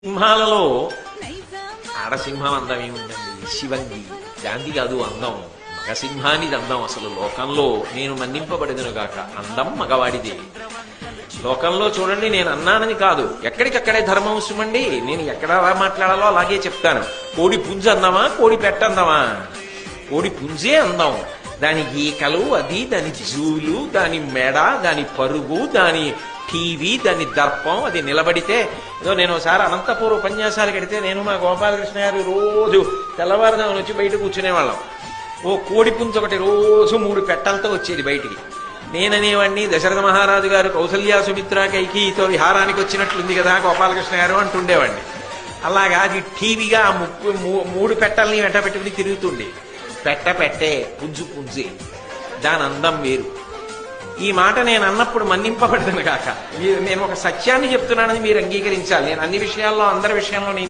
సింహాలలో ఆడసింహం అందం ఏముందండి? శివంగి గాంధీ కాదు అందం, మగసింహానిది అందం. అసలు లోకంలో నేను మన్నింపబడిదను గాక అందం మగవాడిదే. లోకంలో చూడండి, నేను అన్నానని కాదు, ఎక్కడికక్కడే ధర్మం సుమండి. నేను ఎక్కడ ఎలా మాట్లాడాలో అలాగే చెప్తాను. కోడి పుంజు అందమా, కోడి పెట్ట అందమా? కోడి పుంజే అందం. దాని ఈకలు, అది దాని జూలు, దాని మెడ, దాని పరుగు, దాని టీవీ, దాని దర్పం, అది నిలబడితే. ఏదో నేను ఒకసారి అనంతపూర్ ఉపన్యాసాలు కడితే నేను మా గోపాలకృష్ణ గారు రోజు తెల్లవారుదామని వచ్చి బయట కూర్చునేవాళ్ళం. ఓ కోడి పుంజు ఒకటి రోజు 3 పెట్టలతో వచ్చేది బయటికి. నేననేవాడిని, దశరథ మహారాజు గారు కౌసల్యా సుమిత్ర కైకేయితో విహారానికి వచ్చినట్లుంది కదా గోపాలకృష్ణ గారు అంటుండేవాడిని. అలాగా అది టీవీగా 3 పెట్టల్ని వెంట పెట్టుకుని తిరుగుతుండే. పెట్టే పుంజు పుంజే, దాని అందం వేరు. ఈ మాట నేను అన్నప్పుడు మన్నింపబడతాను కాక. నేను ఒక సత్యాన్ని చెప్తున్నానని మీరు అంగీకరించాలి. నేను అన్ని విషయాల్లో అందరి విషయంలో